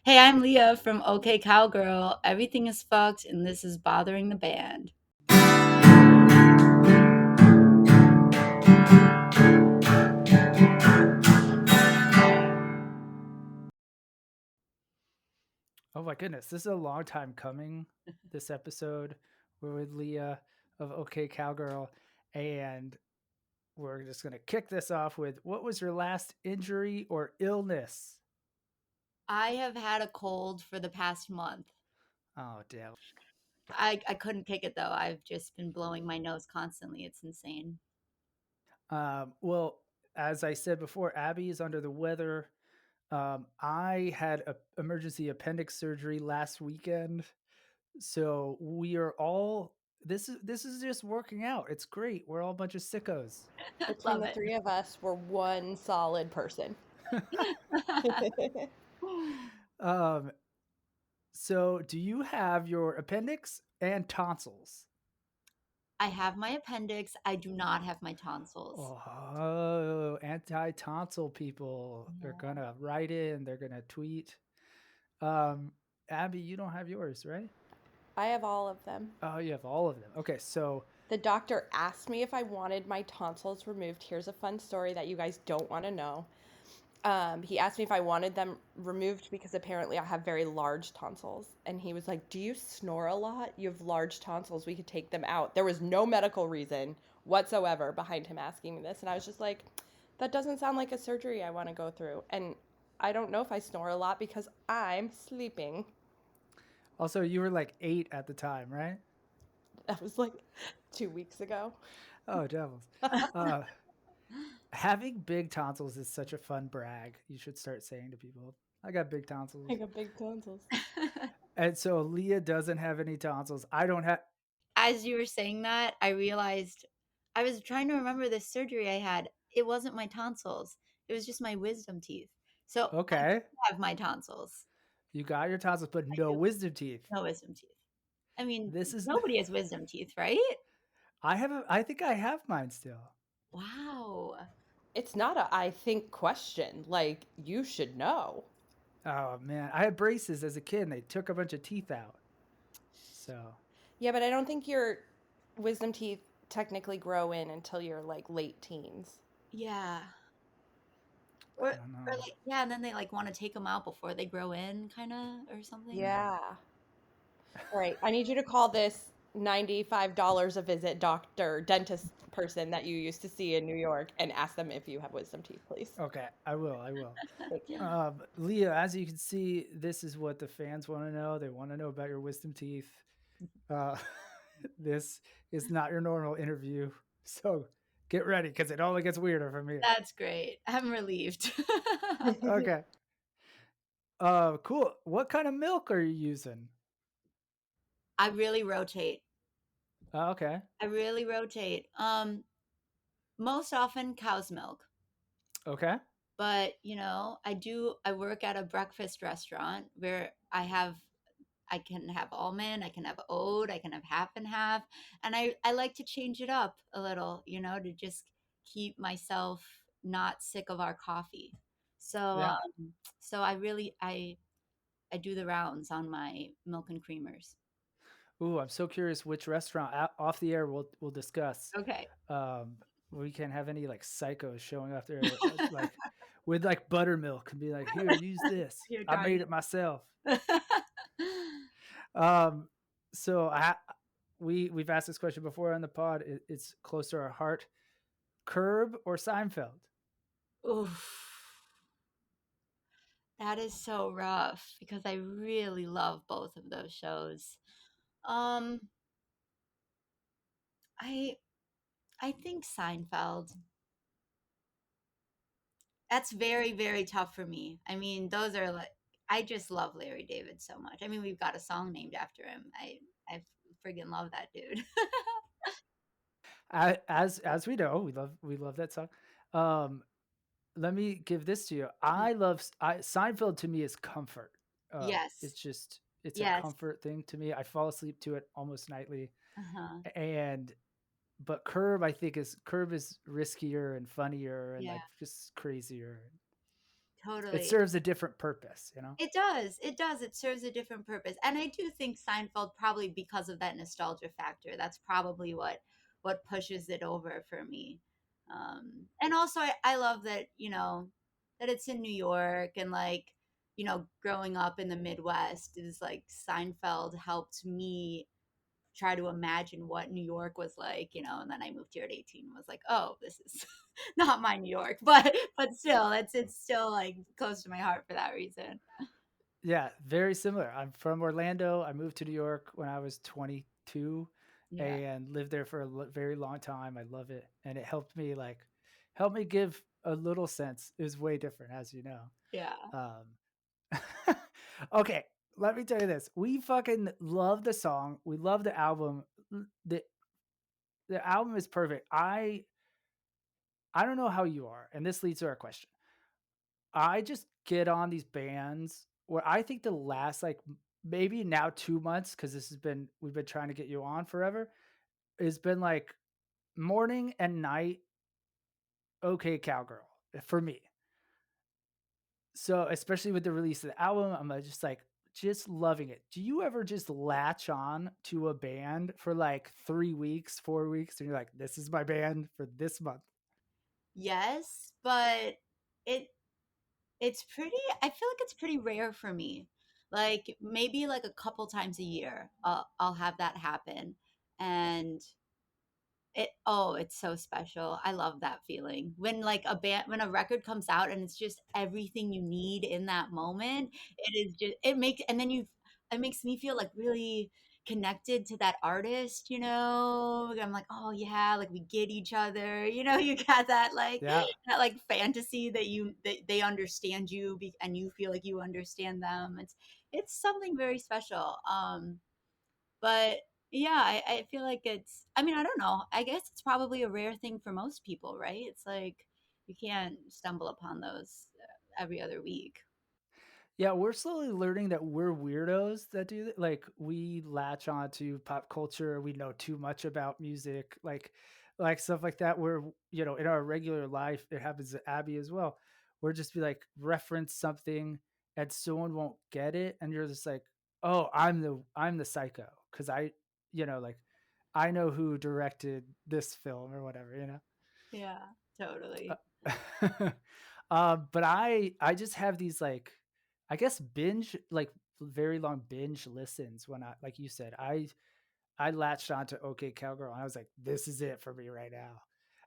Hey, I'm Leah from Ok Cowgirl. Everything is fucked, and this is bothering the band. Oh my goodness, this is a long time coming. This episode, we're with Leah of OK Cowgirl, and we're just gonna kick this off with what was your last injury or illness? I have had a cold for the past month. Oh damn. I couldn't kick it though. I've just been blowing my nose constantly. It's insane. Well, as I said before, Abby is under the weather. I had a emergency appendix surgery last weekend, so we are all. This is just working out. It's great. We're all a bunch of sickos. Between Love the it. three of us, we're one solid person. um, So, do you have your appendix and tonsils? I have my appendix. I do not have my tonsils. Oh, anti-tonsil people are Yeah. gonna write in. They're gonna tweet. Um, Abby, you don't have yours, right? I have all of them. Oh, you have all of them. Okay, so The doctor asked me if I wanted my tonsils removed. Here's a fun story that you guys don't want to know. He asked me if I wanted them removed because apparently I have very large tonsils. And he was like, "Do you snore a lot? You have large tonsils. We could take them out." There was no medical reason whatsoever behind him asking me this. And I was just like, that doesn't sound like a surgery I want to go through. And I don't know if I snore a lot because I'm sleeping. also you were like 8 at the time, right? That was like 2 weeks ago. Oh, devils. Uh, having big tonsils is such a fun brag. You should start saying to people, "I got big I tonsils." got big tonsils. And so Leah doesn't have any tonsils. I don't have. As you were saying that, I realized I was trying to remember this surgery I had. It wasn't my tonsils. It was just my wisdom teeth. So I do Okay, have my tonsils. you got your tonsils, but I no do. wisdom teeth. No wisdom teeth. I mean, This is nobody has wisdom teeth, right? I think I have mine still. Wow. It's not a I think question. Like, you should know. Oh man, I had braces as a kid and they took a bunch of teeth out. So, Yeah, but I don't think your wisdom teeth technically grow in until you're like late teens. Yeah. I Or don't or know. like yeah, and then they like want to take them out before they grow in, kind of, or something. Yeah. All right. I need you to call this $95 a visit doctor, dentist person that you used to see in New York and ask them if you have wisdom teeth, please. Okay, I will. I will. Thank you. Leah, as you can see, this is what the fans want to know. They want to know about your wisdom teeth. Uh, this is not your normal interview, so get ready because it only gets weirder from here. That's great. I'm relieved. Okay. Cool. What kind of milk are you using? I really rotate. Okay. I really rotate. Most often cow's milk. Okay. But, I work at a breakfast restaurant where I can have almond, I can have oat, I can have half and half, and I like to change it up a little, to just keep myself not sick of our coffee. So, Yeah. so I do the rounds on my milk and creamers. Ooh, I'm so curious which restaurant off the air we'll discuss. Okay. Um, we can't have any like psychos showing up there like with like buttermilk and be like, "Here, use this. Here, I try made it myself." it. Um, so we've asked this question before on the pod. It's close to our heart. Curb or Seinfeld? Oof. That is so rough because I really love both of those shows. Um, I I think Seinfeld. That's very, very tough for me. I mean, those are like I just love Larry David so much. I mean, we've got a song named after him. I friggin' love that dude. As we know, we love that song. Um, let me give this to you. Seinfeld to me is comfort. Yes. It's a Yes. comfort thing to me. I fall asleep to it almost nightly. Uh-huh. And but Curb is riskier and funnier and Yeah. like just crazier. It totally. serves a different purpose, you know? It does. It does. It serves a different purpose. And I do think Seinfeld, probably because of that nostalgia factor, that's probably what pushes it over for me. And also I love that, that it's in New York, and like, growing up in the Midwest is like Seinfeld helped me try to imagine what New York was like, and then I moved here at 18 and was like, oh, this is not my New York, but still, it's still like close to my heart for that reason. Yeah, very similar. I'm from Orlando. I moved to New York when I was 22 Yeah. and lived there for a very long time. I love it. And it helped me give a little sense. It was way different, as you know. Yeah. Um, okay, let me tell you this. We fucking love the song. We love the album. The the album is perfect. I don't know how you are, and this leads to our question. I just get on these bands where I think the last like maybe now 2 months, because this has been we've been trying to get you on forever, has been like morning and night OK Cowgirl for me. So especially with the release of the album, I'm just like just loving it. Do you ever just latch on to a band for like 3 weeks, 4 weeks, and you're like, this is my band for this month? Yes, but it it's pretty I feel like it's pretty rare for me. Like maybe like a couple times a year, I'll have that happen. And it's so special. I love that feeling. When like when a record comes out and it's just everything you need in that moment, it makes me feel like really connected to that artist, I'm like, "Oh yeah, like we get each other." You got Yeah. that like fantasy that they understand you, and you feel like you understand them. It's something very special. But yeah, I feel like I mean, I don't know. I guess it's probably a rare thing for most people, right? It's like you can't stumble upon those every other week. Yeah, we're slowly learning that we're weirdos that do that. Like we latch on to pop culture. We know too much about music, like stuff like that. Where in our regular life, it happens to Abby as well. We're just be like reference something, and someone won't get it, and you're just like, oh, I'm the psycho because like I know who directed this film or whatever. Yeah, totally. Uh, but I just have these like I guess binge like very long binge listens when I like you said I latched onto OK Cowgirl and I was like this is it for me right now,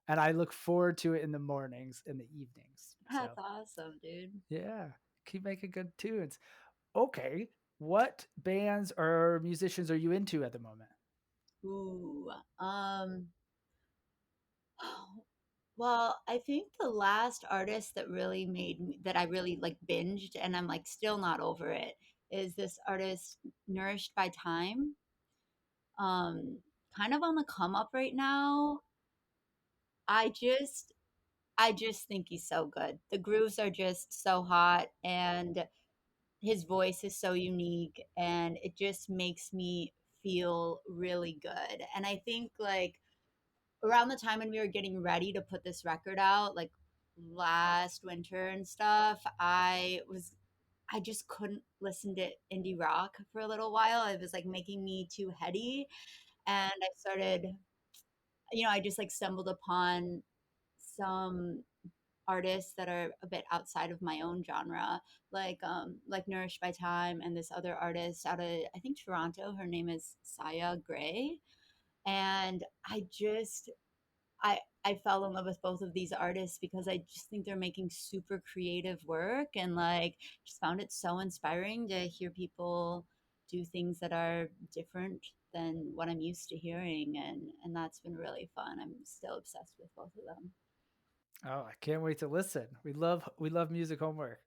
and I look forward to it in the mornings and the evenings. That's So awesome, dude. yeah, keep making good tunes. Okay, what bands or musicians are you into at the moment? Ooh. Well, I think the last artist that really made me that I really like binged, and I'm like still not over it, is this artist Nourished by Time. Um Kind of on the come up right now. I just I just think he's so good. The grooves are just so hot, and his voice is so unique, and it just makes me feel really good. And I think like around the time when we were getting ready to put this record out, like last winter and stuff, I just couldn't listen to indie rock for a little while. It was like making me too heady, and I started, I just like stumbled upon some artists that are a bit outside of my own genre, like Nourished by Time, and this other artist out of I think Toronto. Her name is Saya Gray, and I fell in love with both of these artists because I just think they're making super creative work, and like just found it so inspiring to hear people do things that are different than what I'm used to hearing, and that's been really fun. I'm still obsessed with both of them. Oh, I can't wait to listen. We love music homework.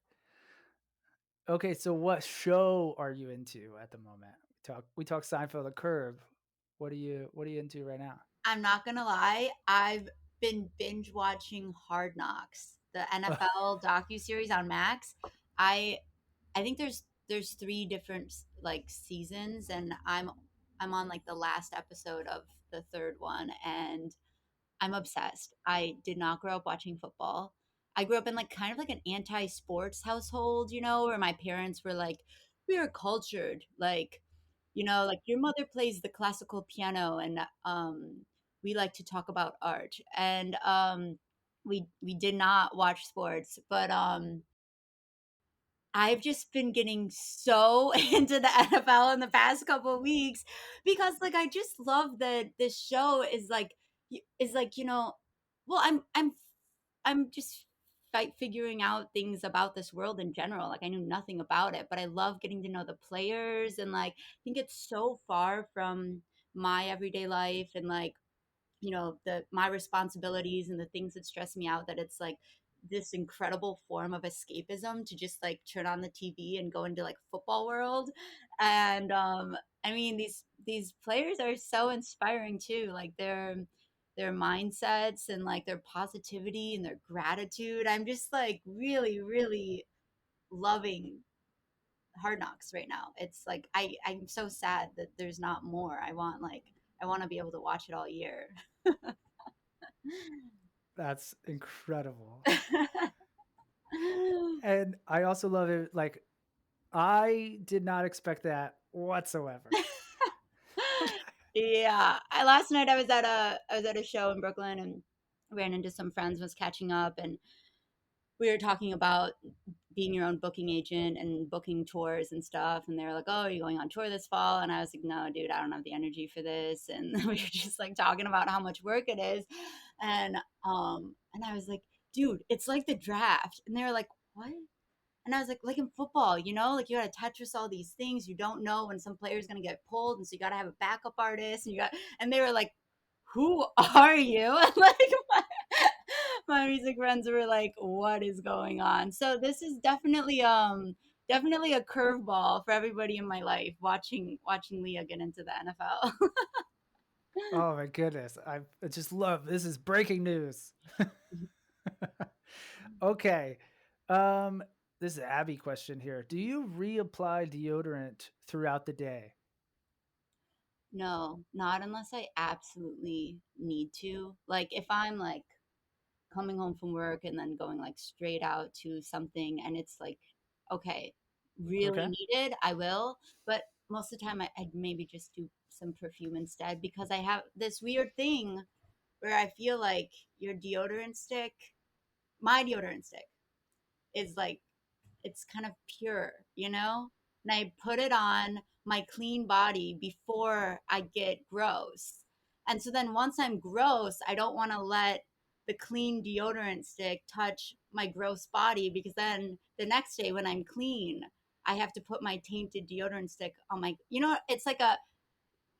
Okay, so what show are you into at the moment? We talk Seinfeld, The Curb. What are you into right now? I'm not gonna lie, I've been binge watching Hard Knocks, the NFL docu-series on Max. I I think there's three different like seasons, and I'm on like the last episode of the third one, and I'm obsessed. I did not grow up watching football. I grew up in like kind of like an anti-sports household, where my parents were like, we are cultured, like, like your mother plays the classical piano, and we like to talk about art. And we did not watch sports, but I've just been getting so into the NFL in the past couple of weeks because like I just love that this show is like well, I'm just figuring out things about this world in general. Like I knew nothing about it, but I love getting to know the players, and like I think it's so far from my everyday life, and like the my responsibilities and the things that stress me out, that it's like this incredible form of escapism to just like turn on the TV and go into like football world. And I mean, these players are so inspiring too, like their mindsets and like their positivity and their gratitude. I'm just like really really loving Hard Knocks right now. It's like I'm so sad that there's not more. I want to be able to watch it all year. That's incredible. And I also love it. Like, I did not expect that whatsoever. Yeah. Last night I was at a show in Brooklyn and ran into some friends, was catching up, and we were talking about being your own booking agent and booking tours and stuff, and they were like, "Oh, are you going on tour this fall?" And I was like, "No, dude, I don't have the energy for this." And we were just like talking about how much work it is. And I was like, "Dude, it's like the draft." And they were like, "What?" And I was like in football, like you got to Tetris all these things. You don't know when some player's going to get pulled. And so you got to have a backup artist. And they were like, who are you? And like my music friends were like, what is going on? So this is definitely a curveball for everybody in my life, watching Leah get into the NFL. Oh my goodness. I just love this is breaking news. Okay. Um, this is an Abby question here. Do you reapply deodorant throughout the day? No, not unless I absolutely need to. Like if I'm like coming home from work and then going like straight out to something and it's like okay, really Okay. needed, I will. But most of the time I'd maybe just do some perfume instead, because I have this weird thing where I feel like your deodorant stick my deodorant stick is like it's kind of pure, and I put it on my clean body before I get gross. And so then once I'm gross, I don't want to let the clean deodorant stick touch my gross body, because then the next day when I'm clean, I have to put my tainted deodorant stick on my,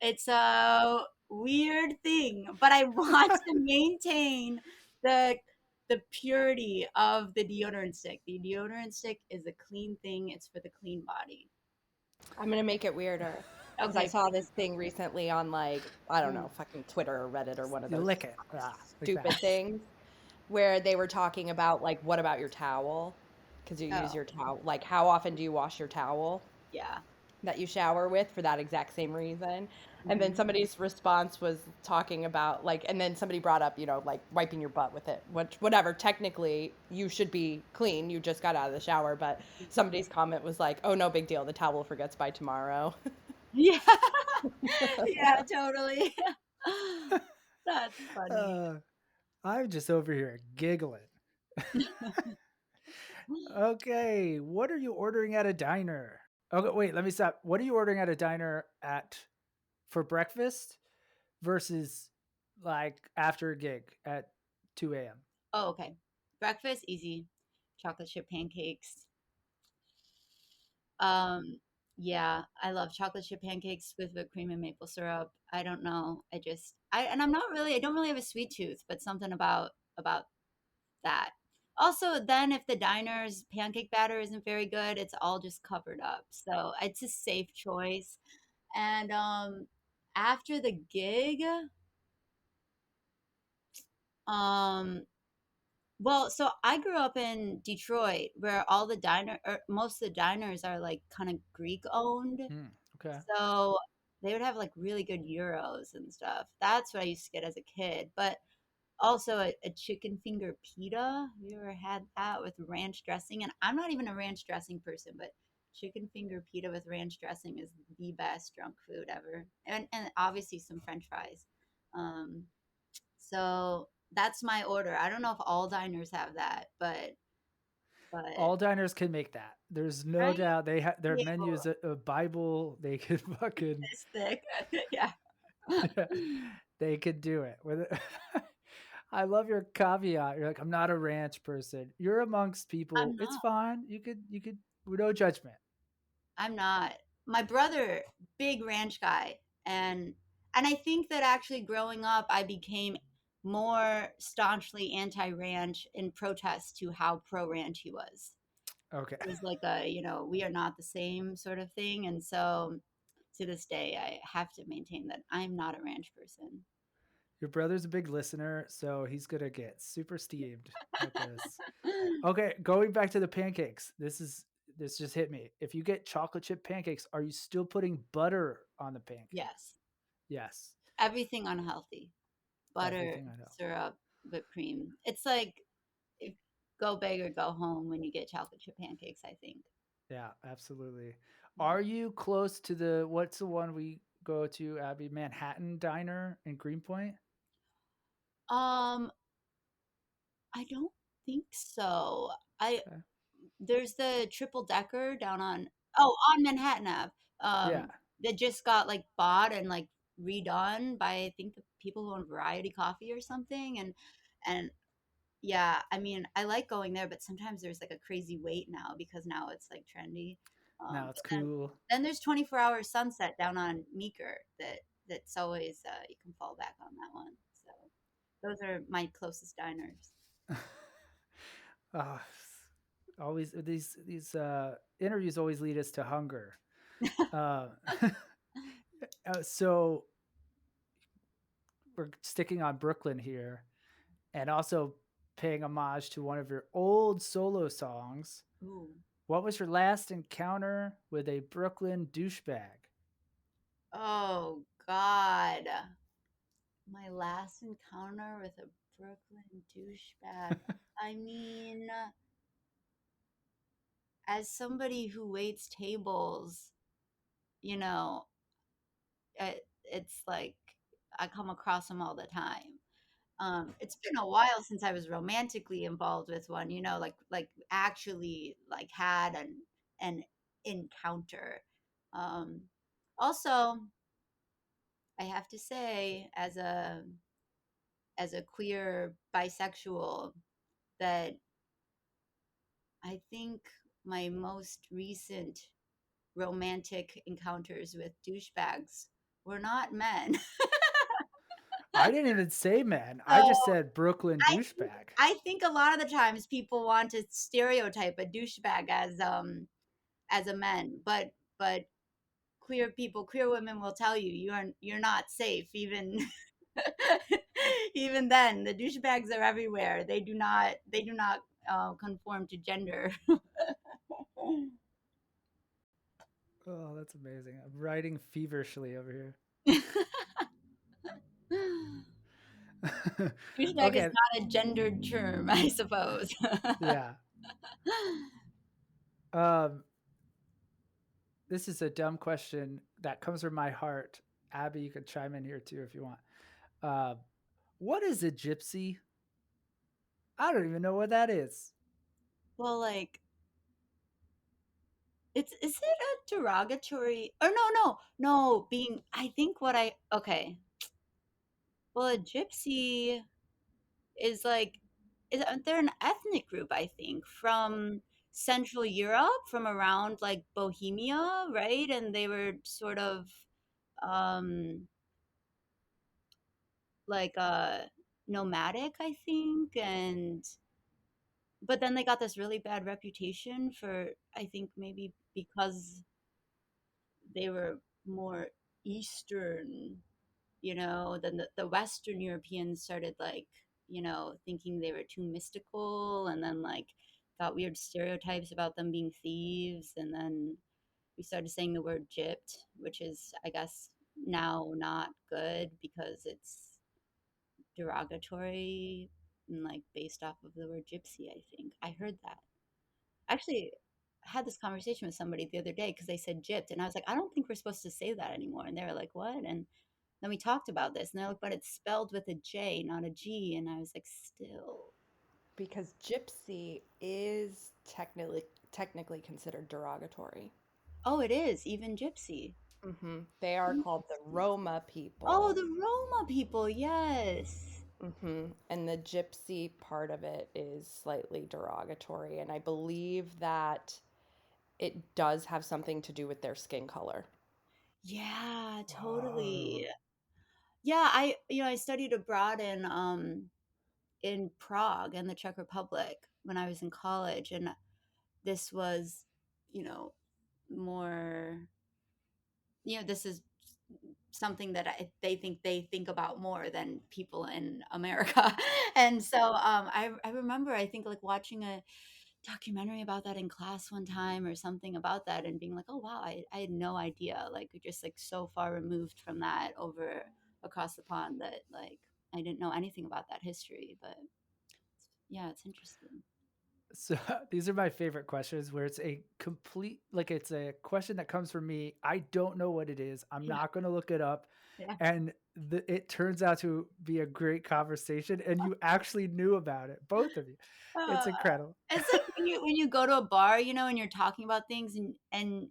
it's a weird thing, but I want to maintain the the purity of the deodorant stick. The deodorant stick is a clean thing. It's for the clean body. I'm gonna make it weirder because I Okay, saw please. this thing recently on like I don't know, Mm. fucking Twitter or Reddit or one of You those lick it. Like that. stupid things where they were talking about like what about your towel? Because you use Oh, your towel. Like how often do you wash your towel yeah. that you shower with for that exact same reason? And then Hmm. somebody's response was talking about like, and then somebody brought up, like wiping your butt with it, which whatever. Technically, you should be clean. You just got out of the shower, but somebody's comment was like, "Oh, no big deal. The towel forgets by tomorrow." Yeah. Yeah, totally. That's funny. Uh, I'm just over here giggling. Okay, what are you ordering at a diner? Okay, wait, let me stop. What are you ordering at a diner at for breakfast versus like after a gig at 2 a.m.? Oh, okay. Breakfast, easy. Chocolate chip pancakes. Um, yeah, I love chocolate chip pancakes with whipped cream and maple syrup. I don't know. And I don't really have a sweet tooth, but something about that. Also, then if the diner's pancake batter isn't very good, it's all just covered up. So it's a safe choice. And after the gig, um, well, so I grew up in Detroit where most of the diners are like kind of Greek owned. Hmm, okay. So they would have like really good euros and stuff. That's what I used to get as a kid. But Also a chicken finger pita. Have you ever had that with ranch dressing? And I'm not even a ranch dressing person, but chicken finger pita with ranch dressing is the best drunk food ever. And obviously some French fries. Um, so that's my order. I don't know if all diners have that, but All diners can make that. There's no right? doubt their Yeah, menu is a Bible. They could fucking this thick. Yeah. yeah, they could do it. I love your caveat. You're like, I'm not a ranch person. You're amongst people. I'm It's not. fine. You could no judgment. I'm not. My brother, big ranch guy, and and I think that actually growing up, I became more staunchly anti-ranch in protest to how pro-ranch he was. Okay. It was like a, we are not the same sort of thing, and so to this day, I have to maintain that I'm not a ranch person. Your brother's a big listener, so he's gonna get super steamed at this. Okay, going back to the pancakes. This just hit me. If you get chocolate chip pancakes, are you still putting butter on the pancakes? Yes, Yes. everything unhealthy. Butter, Everything I know. syrup, whipped cream. It's like if, go big or go home when you get chocolate chip pancakes, I think. Yeah, absolutely. Are you close to what's the one we go to, Abby? Manhattan Diner in Greenpoint? Um, I don't think so. I Okay. There's the triple decker down on Manhattan Ave. Yeah. That just got like bought and like redone by I think the people who own Variety Coffee or something. And yeah, I mean I like going there, but sometimes there's like a crazy wait now because now it's like trendy. Now it's But then cool. there's 24-hour sunset down on Meeker that's always you can fall back on that one. So those are my closest diners. Ah, always these interviews always lead us to hunger. Uh, so we're sticking on Brooklyn here, and also paying homage to one of your old solo songs. Ooh. What was your last encounter with a Brooklyn douchebag? Oh God. My last encounter with a Brooklyn douchebag. I mean, as somebody who waits tables, you know, it's like I come across them all the time. It's been a while since I was romantically involved with one, like actually like had an encounter. Um, Also, I have to say, as a queer bisexual, that I think my most recent romantic encounters with douchebags were not men. I didn't even say men. I So just said Brooklyn I think douchebag. I think a lot of the times people want to stereotype a douchebag as a man, but queer people, queer women will tell you you're not safe even even then. The douchebags are everywhere. They do not conform to gender. Oh, that's amazing. I'm writing feverishly over here. Douchebag is Okay. not a gendered term, I suppose. Yeah. Um, this is a dumb question that comes from my heart. Abby, you could chime in here too if you want. Uh, what is a gypsy? I don't even know what that is. Well, like, is it a derogatory or no, being I think what I okay. Well, a gypsy is like they're an ethnic group, I think, from Central Europe, from around like Bohemia, right? And they were sort of um like nomadic, I think, and but then they got this really bad reputation for I think maybe because they were more Eastern, then the Western Europeans started like, thinking they were too mystical and then like got weird stereotypes about them being thieves. And then we started saying the word gypped, which is, I guess, now not good because it's derogatory and like based off of the word gypsy, I think. I heard that. Actually, I had this conversation with somebody the other day because they said gypped, and I was like, I don't think we're supposed to say that anymore. And they were like, what? And then we talked about this, and they're like, but it's spelled with a J, not a G. And I was like, still. Because gypsy is technically considered derogatory. Oh, it is even gypsy. They are called the Interesting. Roma Oh, people. the Roma people, yes. And the gypsy part of it is slightly derogatory, and I believe that it does have something to do with their skin color. Yeah, Whoa. totally. Yeah, I studied abroad in Prague and the Czech Republic when I was in college, and this was, you know, more, this is something that they think about more than people in America. And so I remember I think like watching a documentary about that in class one time or something about that and being like, oh wow, I had no idea, like just like so far removed from that over across the pond that like I didn't know anything about that history. But yeah, it's interesting. So these are my favorite questions where it's a complete, like it's a question that comes from me. I don't know what it is. I'm Yeah, not going to look it up. yeah. And it turns out to be a great conversation. And you actually knew about it, both of you. Uh, It's incredible. it's like when you go to a bar, and you're talking about things, and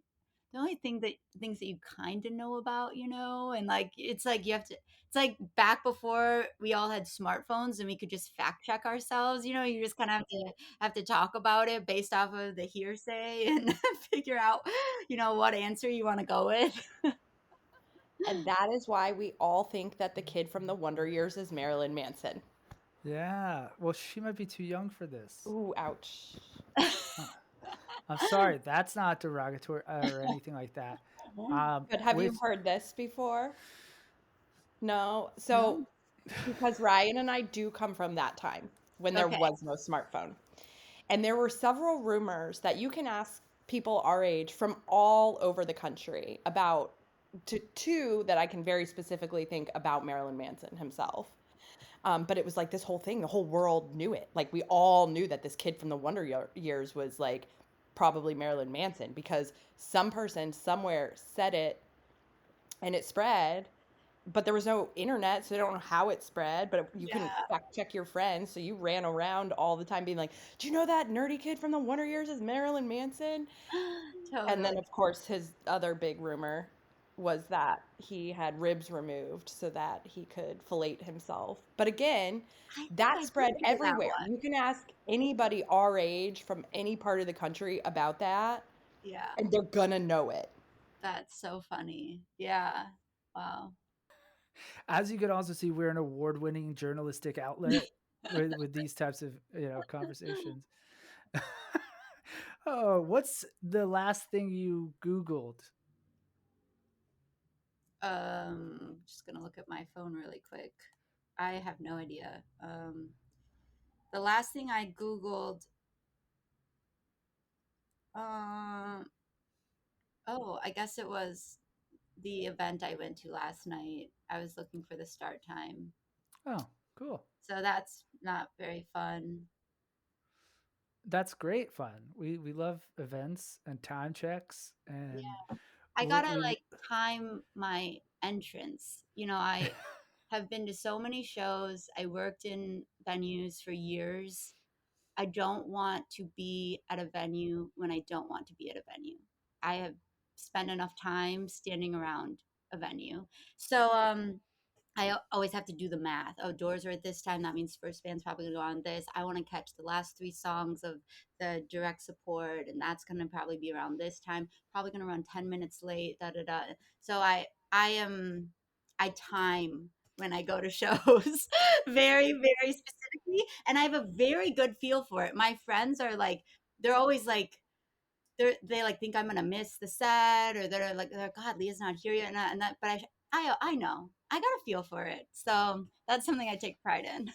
the only things that you kind of know about, and like it's like you have to. It's like back before we all had smartphones and we could just fact check ourselves. You just kind of have to talk about it based off of the hearsay and figure out, what answer you want to go with. And that is why we all think that the kid from the Wonder Years is Marilyn Manson. Yeah. Well, she might be too young for this. Ooh, ouch. Huh. I'm sorry. That's not derogatory or anything like that. But have you Which, heard this before? No. So, No. because Ryan and I do come from that time when there Okay. was no smartphone. And there were several rumors that you can ask people our age from all over the country about two that I can very specifically think about Marilyn Manson himself. But it was like this whole thing, the whole world knew it. Like we all knew that this kid from the Years was like probably Marilyn Manson because some person somewhere said it and it spread, but there was no internet, so I don't know how it spread, but you couldn't Yeah. fact check your friends, so you ran around all the time being like, "Do you know that nerdy kid from the Wonder Years is Marilyn Manson?" And then, Totally. of course, his other big rumor was that he had ribs removed so that he could fillet himself. But again, I think that I did spread hear that everywhere. one. You can ask anybody our age from any part of the country about that, Yeah. and they're gonna know it. That's so funny. Yeah. Wow. as you can also see, we're an award-winning journalistic outlet with these types of conversations. Oh, what's the last thing you Googled? Just gonna look at my phone really quick. I have no idea. The last thing I Googled, um, oh, I guess it was the event I went to last night. I was looking for the start time. Oh, cool. So that's not very fun. That's great fun. We love events and time checks, and I we, gotta we like time my entrance. I have been to so many shows. I worked in venues for years. I don't want to be at a venue when I don't want to be at a venue. I have spent enough time standing around a venue. So always have to do the math. Oh, doors are at this time. That means first band's probably gonna go on this. I want to catch the last three songs of the direct support, and that's gonna probably be around this time. Probably gonna run 10 minutes late. Da da da. So I time when I go to shows very very specifically, and I have a very good feel for it. My friends are like, they're always like they like think I'm gonna miss the set, or they're God, Leah's not here yet, and that. But I know I got a feel for it, so that's something I take pride in.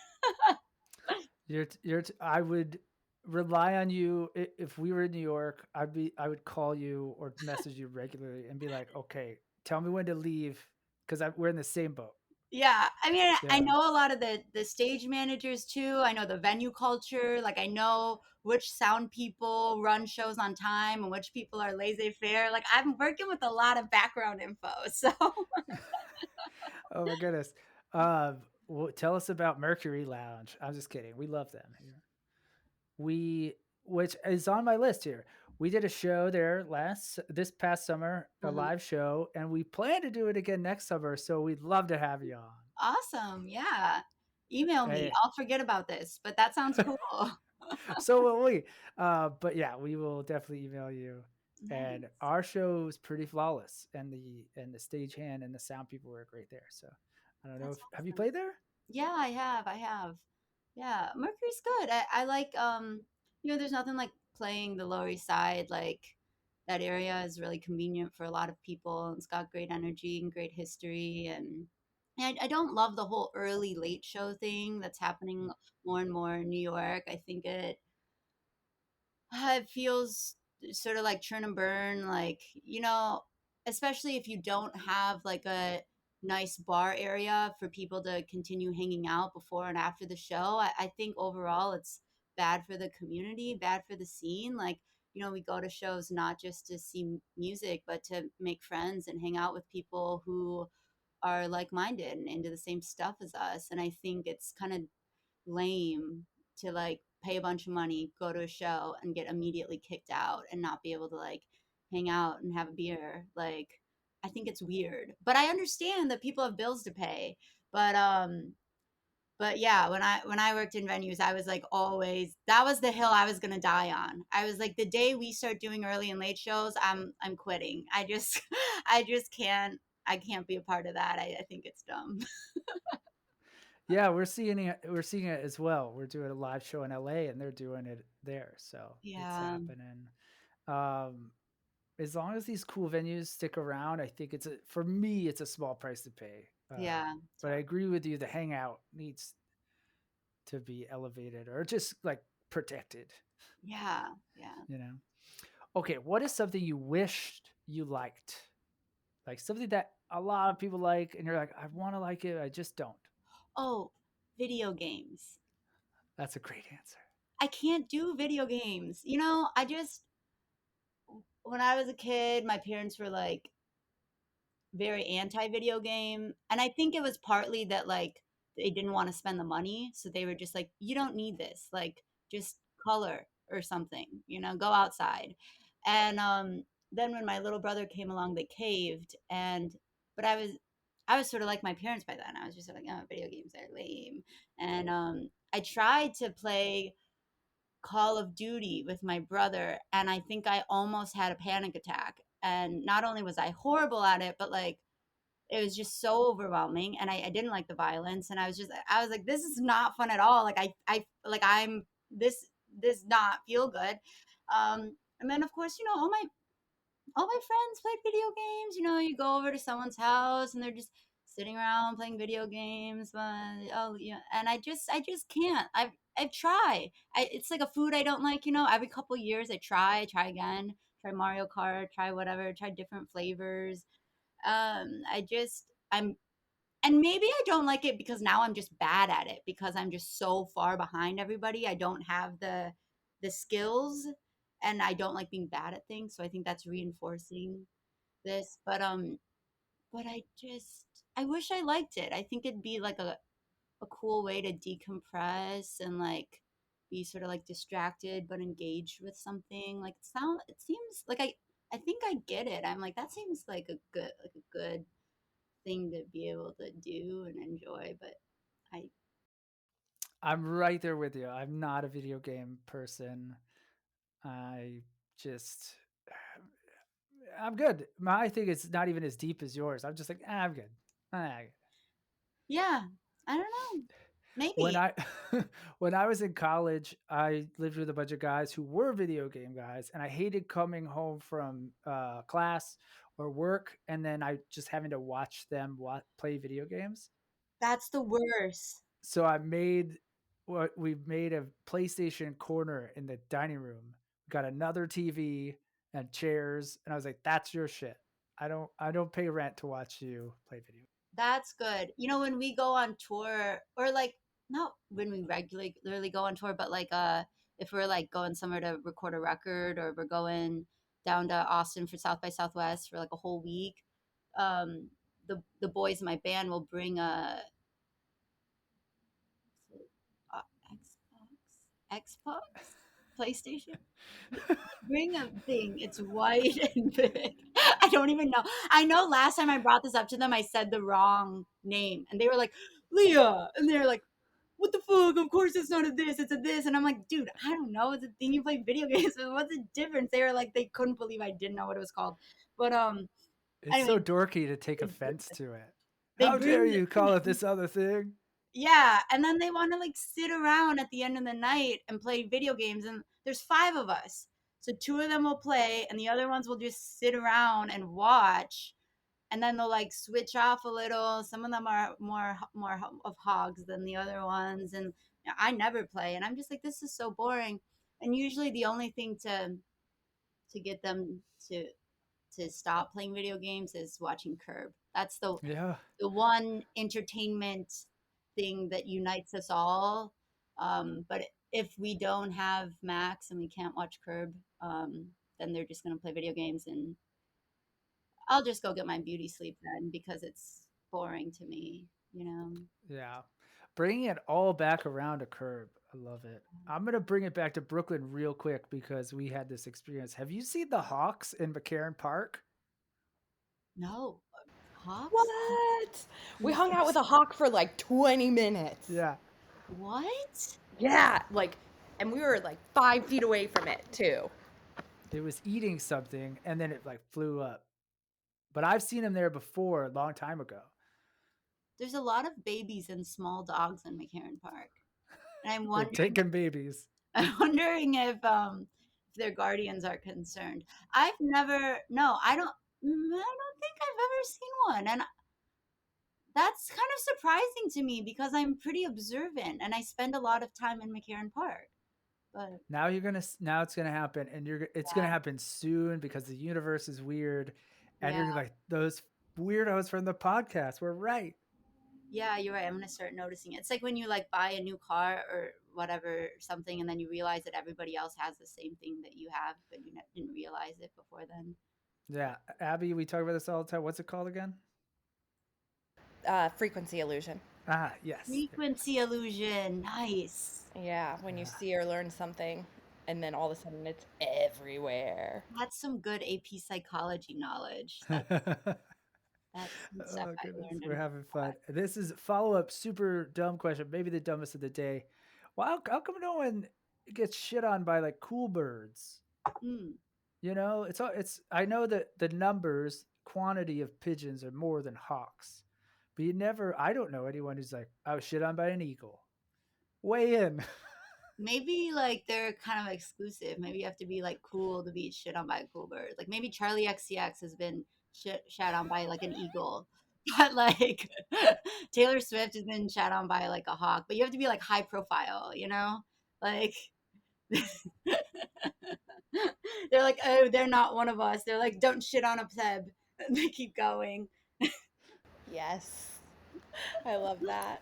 I would rely on you if we were in New York. I would call you or message you regularly and be like, okay, tell me when to leave because we're in the same boat. Yeah, I mean, I Yeah. know a lot of the stage managers too. I know the venue culture. Like, I know which sound people run shows on time and which people are laissez-faire. Like, I'm working with a lot of background info. So, Oh my goodness. Tell us about Mercury Lounge. I'm just kidding. We love them here. We, which is on my list here. We did a show there this past summer, a uh-huh. live show, and we plan to do it again next summer. So we'd love to have you on. Awesome. Yeah. Email me. Hey, I'll forget about this, but that sounds cool. so will we. But yeah, we will definitely email you. And Nice. our show is pretty flawless, and the stagehand and the sound people were great there. So I don't know That's if have you awesome. played there? Yeah, I have. I have. Yeah, Mercury's good. I like there's nothing like playing the Lower East Side. Like that area is really convenient for a lot of people. It's got great energy and great history, and I don't love the whole early late show thing that's happening more and more in New York. I think it feels sort of like churn and burn, like, especially if you don't have like a nice bar area for people to continue hanging out before and after the show. I think overall it's bad for the community, bad for the scene. Like, we go to shows not just to see music, but to make friends and hang out with people who are like minded and into the same stuff as us. And I think it's kind of lame to like pay a bunch of money, go to a show, and get immediately kicked out and not be able to like hang out and have a beer. Like, I think it's weird, but I understand that people have bills to pay. But yeah, when I worked in venues, I was like always that was the hill I was gonna die on. I was like, the day we start doing early and late shows, I'm quitting. I just I just can't be a part of that. I think it's dumb. Yeah, we're seeing it as well. We're doing a live show in LA and they're doing it there. So it's Yeah, happening. Um, as long as these cool venues stick around, I think for me, it's a small price to pay. yeah, But I agree with you. The hangout needs to be elevated or just like protected, yeah, yeah. you know? Okay. What is something you wished you liked? Like something that a lot of people like, and you're like, I want to like it. I just don't. Oh, video games. That's a great answer. I can't do video games. I just, when I was a kid, my parents were like very anti video game. And I think it was partly that like they didn't want to spend the money. So they were just like, you don't need this. Like, just color or something, go outside. And then when my little brother came along, they caved. But I was sort of like my parents by then. I was just like, oh, video games are lame. And I tried to play Call of Duty with my brother, and I think I almost had a panic attack. And not only was I horrible at it, but like it was just so overwhelming, and I didn't like the violence, and I was like, this is not fun at all. Like I'm this not feel good. And then of course, all my friends played video games. You go over to someone's house and they're just sitting around playing video games. Oh yeah, and I just can't. I've tried. It's like a food I don't like. Every couple years I try again, try Mario Kart, try whatever, try different flavors. I'm and maybe I don't like it because now I'm just bad at it because I'm just so far behind everybody. I don't have the skills and I don't like being bad at things, so I think that's reinforcing this. But I wish I liked it. I think it'd be like a cool way to decompress and like be sort of like distracted but engaged with something. Like it seems like I think I get it. I'm like that seems like a good thing to be able to do and enjoy, but I I'm right there with you. I'm not a video game person. I just, I'm good. My thing is not even as deep as yours. I'm just like, I'm good. Ah, yeah, I don't know. when Maybe I when I was in college, I lived with a bunch of guys who were video game guys, and I hated coming home from class or work, and then I just having to watch them play video games. that's the worst. So we made a PlayStation corner in the dining room. We got another TV and chairs, and I was like, "That's your shit. I don't pay rent to watch you play video." That's good. You know, when we go on tour, or like not when we regularly go on tour, but like if we're like going somewhere to record a record, or we're going down to Austin for South by Southwest for like a whole week, um the boys in my band will bring a Xbox, PlayStation. Bring a thing. It's white and big. I don't even know. I know last time I brought this up to them, I said the wrong name, and they were like, "Leah," and they're like, "What the fuck? Of course it's not a this, it's a this." And I'm like, "Dude, I don't know. It's a thing you play video games with. What's the difference?" They were like, they couldn't believe I didn't know what it was called. But It's anyway, so dorky to take they, offense to it. they How dare bring you call it this other thing? yeah, and then they want to like sit around at the end of the night and play video games, and there's five of us. So two of them will play and the other ones will just sit around and watch, and then they'll like switch off a little. Some of them are more of hogs than the other ones, and I never play, and I'm just like, this is so boring. And usually the only thing to get them to stop playing video games is watching Curb. That's Yeah. the one entertainment thing that unites us all. But if we don't have Max and we can't watch Curb, then they're just gonna play video games, and I'll just go get my beauty sleep then because it's boring to me, you know. Yeah. Bringing it all back around to Curb. I love it. I'm going to bring it back to Brooklyn real quick because we had this experience. Have you seen the Hawks in McCarran Park? No, Hawks? What? We N- hung out with a hawk for like 20 minutes. Yeah. What? Yeah, like, and we were like 5 feet away from it too. It was eating something and then it like flew up. But I've seen him there before a long time ago. There's a lot of babies and small dogs in McCarran Park, and I'm They're wondering taking babies. I'm wondering if their guardians are concerned. I've never no, I don't think I've ever seen one. And that's kind of surprising to me because I'm pretty observant and I spend a lot of time in McCarran Park. But Now it's gonna happen, and it's gonna happen soon because the universe is weird, and yeah, you're like those weirdos from the podcast were right. yeah, you're right. I'm gonna start noticing it. It's like when you like buy a new car or whatever something, and then you realize that everybody else has the same thing that you have, but you didn't realize it before then. Yeah, Abby, we talk about this all the time. What's it called again? Frequency illusion. Ah, yes. Frequency illusion, nice. Yeah, when you Yeah. see or learn something, and then all of a sudden it's everywhere. That's some good AP psychology knowledge. That's some stuff Oh I goodness, learned we're in having fun. class. This is follow up, super dumb question, maybe the dumbest of the day. Well, how come no one gets shit on by like cool birds? Mm, You know, it's. I know that the numbers, quantity of pigeons are more than hawks, but you never. I don't know anyone who's like, I was shit on by an eagle. Weigh in. maybe like they're kind of exclusive. Maybe you have to be like cool to be shit on by a cool bird. Like maybe Charlie XCX has been shat on by like an eagle, but like Taylor Swift has been shat on by like a hawk. But you have to be like high profile, you know? Like they're like, oh, they're not one of us. They're like, don't shit on a pleb. And they keep going. Yes, I love that.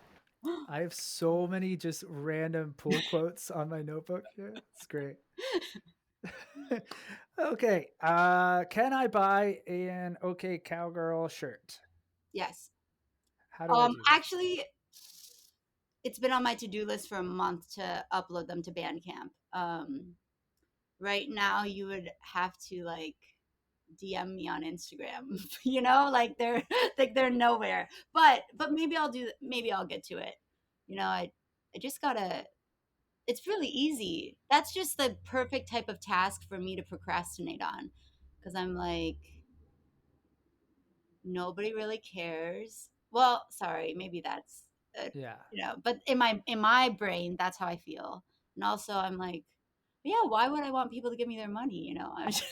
I have so many just random pull quotes on my notebook here. It's great. Okay. Can I buy an OK Cowgirl shirt? Yes. How do I do that? Actually, it's been on my to-do list for a month to upload them to Bandcamp. Right now, you would have to like DM me on Instagram. You know, like they're like they're nowhere. But maybe I'll get to it. You know, I just gotta. It's really easy. That's just the perfect type of task for me to procrastinate on, because I'm like, nobody really cares. Well, sorry, maybe that's Yeah. but in my brain, that's how I feel. And also, I'm like, yeah, why would I want people to give me their money? I'm just,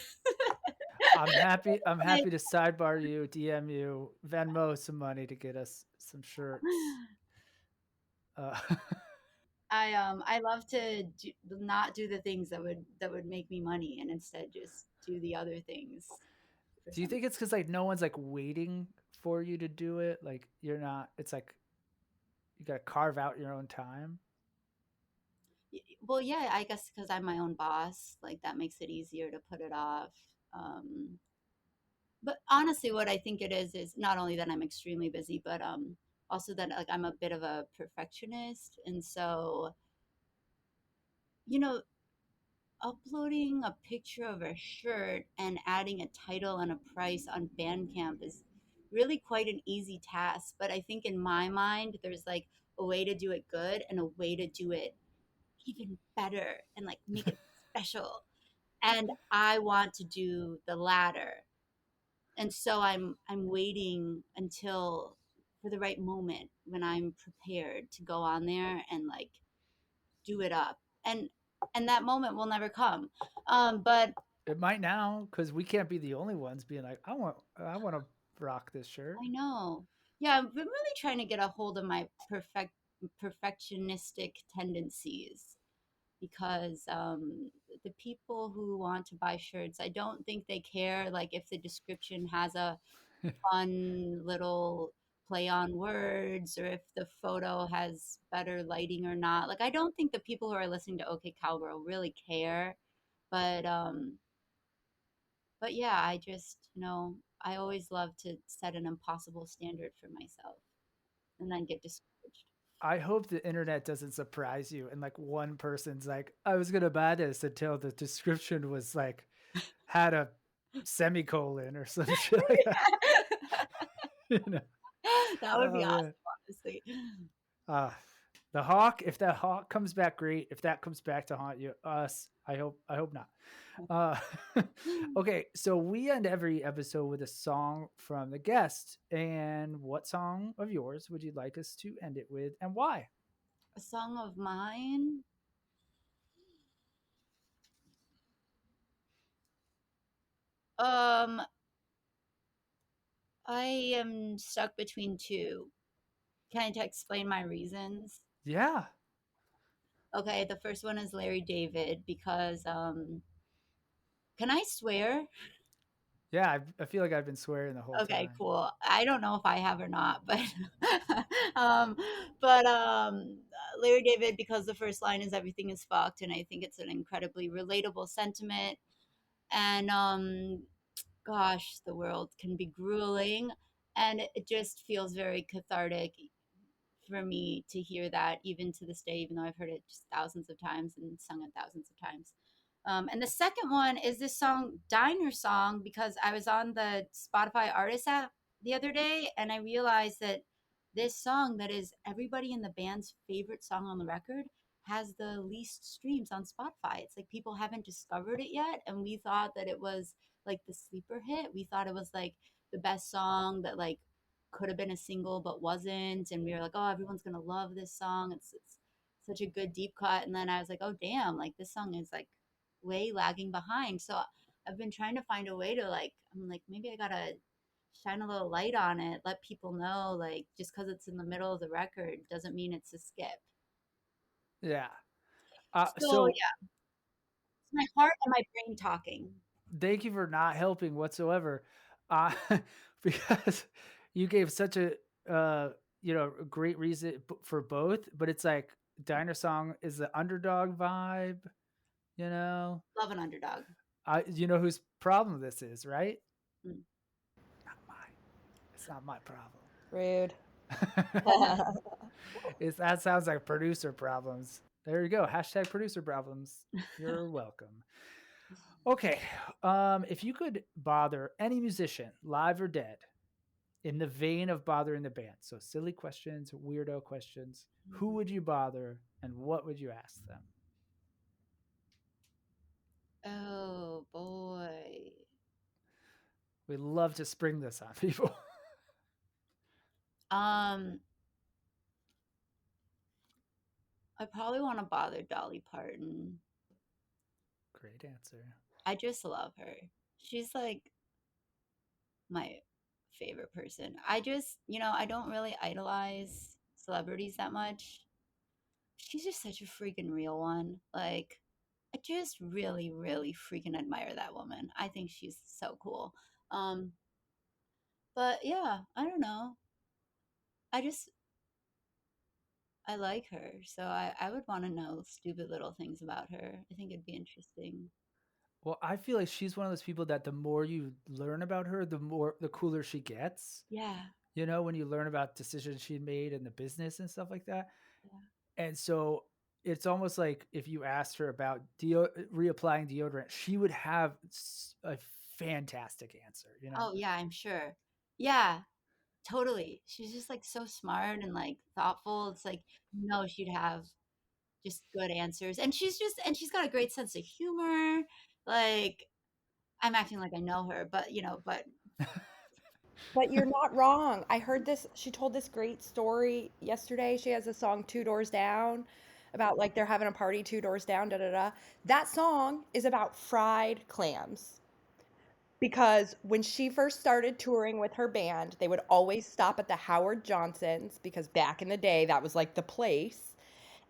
I'm like, happy to sidebar you, DM you, Venmo some money to get us some shirts. Uh, I love to not do the things that would make me money, and instead just do the other things for do you some. think it's because like no one's like waiting for you to do it? Like you're not. It's like you got to carve out your own time. Well, yeah, I guess because I'm my own boss, like that makes it easier to put it off. Um, but honestly, what I think it is not only that I'm extremely busy, but also that like I'm a bit of a perfectionist, and so you know, uploading a picture of a shirt and adding a title and a price on Bandcamp is really quite an easy task. But I think in my mind, there's like a way to do it good and a way to do it even better and like make it special. And I want to do the latter. And so I'm waiting until for the right moment when I'm prepared to go on there and like do it up. And that moment will never come. But It might now because we can't be the only ones being like, I want to rock this shirt. I know. Yeah, I've been really trying to get a hold of my perfectionistic tendencies because the people who want to buy shirts, I don't think they care like if the description has a fun little play on words or if the photo has better lighting or not. Like I don't think the people who are listening to OK Cowgirl really care, but but yeah, I just, I always love to set an impossible standard for myself and then get discouraged. I hope the internet doesn't surprise you and like one person's like, I was gonna buy this until the description was like had a semicolon or some shit like that. You know? That would be Oh awesome, man. honestly. Uh the hawk, if that hawk comes back, great. If that comes back to haunt you, us, I hope not. Uh okay, so we end every episode with a song from the guest. And what song of yours would you like us to end it with and why? A song of mine. Um, I am stuck between two. Can I explain my reasons? Yeah. Okay, the first one is Larry David because can I swear? Yeah, I feel like I've been swearing the whole Okay, time. cool. I don't know if I have or not, but um but Larry David because the first line is everything is fucked and I think it's an incredibly relatable sentiment and gosh, the world can be grueling and it just feels very cathartic for me to hear that even to this day, even though I've heard it just thousands of times and sung it thousands of times. And the second one is this song, Diner Song, because I was on the Spotify artist app the other day and I realized that this song, that is everybody in the band's favorite song on the record, has the least streams on Spotify. It's like people haven't discovered it yet. And we thought that it was like the sleeper hit. We thought it was like the best song that like could have been a single but wasn't, and we were like, oh, everyone's gonna love this song. It's such a good deep cut. And then I was like, oh damn, like this song is like way lagging behind. So I've been trying to find a way to like, I'm like, maybe I gotta shine a little light on it, let people know like just because it's in the middle of the record doesn't mean it's a skip. Yeah. So So yeah, it's my heart and my brain talking. thank you for not helping whatsoever, uh, because you gave such a a great reason for both. But it's like Diner Song is the underdog vibe. You know, Love an underdog. you know whose problem this is, right? Mm. Not mine. It's not my problem. Rude. That sounds like producer problems. There you go. Hashtag producer problems. You're welcome. Okay. If you could bother any musician, live or dead, in the vein of bothering the band, so silly questions, weirdo questions, who would you bother and what would you ask them? Oh boy. We love to spring this on people. um I probably want to bother Dolly Parton. Great answer. I just love her. She's like my favorite person. I just, I don't really idolize celebrities that much. She's just such a freaking real one. Like, I just really, really freaking admire that woman. I think she's so cool. Um, But yeah, I don't know. I just I like her, so I would want to know stupid little things about her. I think it'd be interesting. Well, I feel like she's one of those people that the more you learn about her, the cooler she gets. Yeah, You know, when you learn about decisions she made in the business and stuff like that. yeah. And so it's almost like if you asked her about reapplying deodorant, she would have a fantastic answer, you know? Oh yeah, I'm sure. Yeah, totally. She's just like so smart and like thoughtful. It's like she'd have just good answers, and she's got a great sense of humor. Like I'm acting like I know her, but but But you're not wrong. I heard this. She told this great story yesterday. She has a song Two Doors Down about like they're having a party two doors down, da da da. That song is about fried clams. Because when she first started touring with her band, they would always stop at the Howard Johnsons because back in the day that was like the place.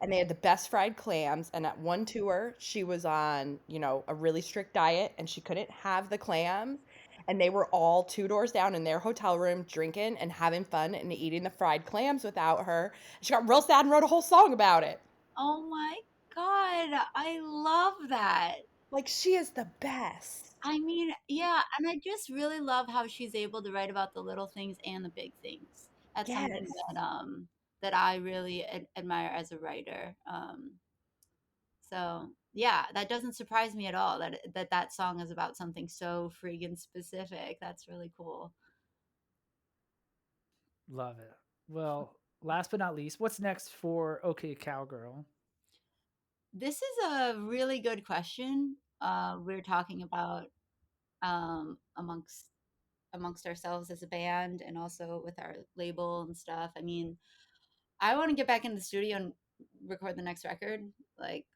And they had the best fried clams. And at one tour, she was on, a really strict diet and she couldn't have the clams. And they were all two doors down in their hotel room drinking and having fun and eating the fried clams without her. She got real sad and wrote a whole song about it. oh my God, I love that. Like, she is the best. I mean, yeah, and I just really love how she's able to write about the little things and the big things. That's something Yes. that I really admire as a writer. So yeah, that doesn't surprise me at all that song is about something so freaking specific. That's really cool. Love it. Well, last but not least, what's next for OK Cowgirl? This is a really good question. We're talking about amongst ourselves as a band and also with our label and stuff. I mean, I want to get back in the studio and record the next record. Like,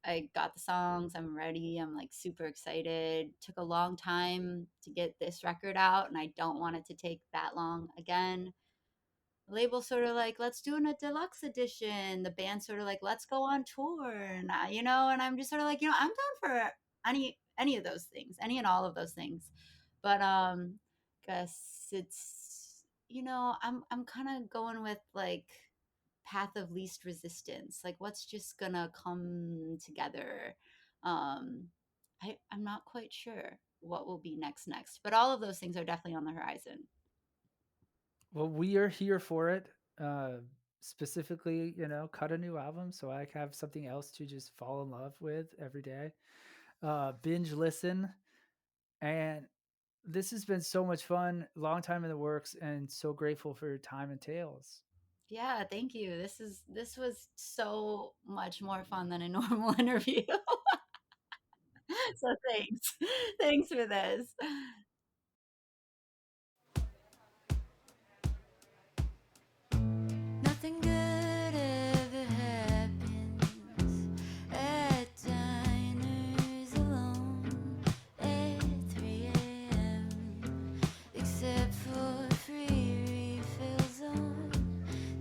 I got the songs, I'm ready, I'm like super excited. Took a long time to get this record out, and I don't want it to take that long again. The label sort of like, let's do a deluxe edition. The band sort of like, let's go on tour, and and I'm just sort of like, I'm down for any of those things, any and all of those things. But guess it's I'm kind of going with like path of least resistance. Like what's just gonna come together. Um, I'm not quite sure what will be next, but all of those things are definitely on the horizon. Well, we are here for it. Uh, Specifically, cut a new album so I have something else to just fall in love with every day. Binge listen. And this has been so much fun, long time in the works, and so grateful for your time and tales. Yeah, thank you. This was so much more fun than a normal interview. So thanks. Thanks for this. Nothing good ever happens at diners alone at 3 a.m. except for free refills on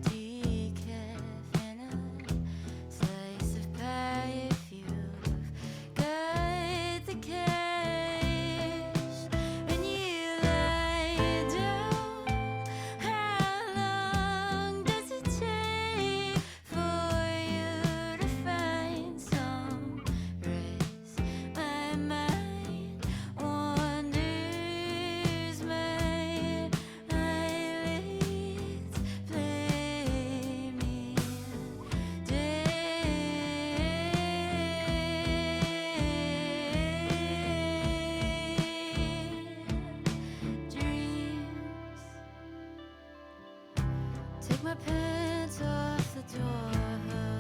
decaf and a slice of pie if you've got the cash and you lie down. How long does it take for you to find some rest? My mind wanders, my eyelids play me dreams. Take my pants off the door.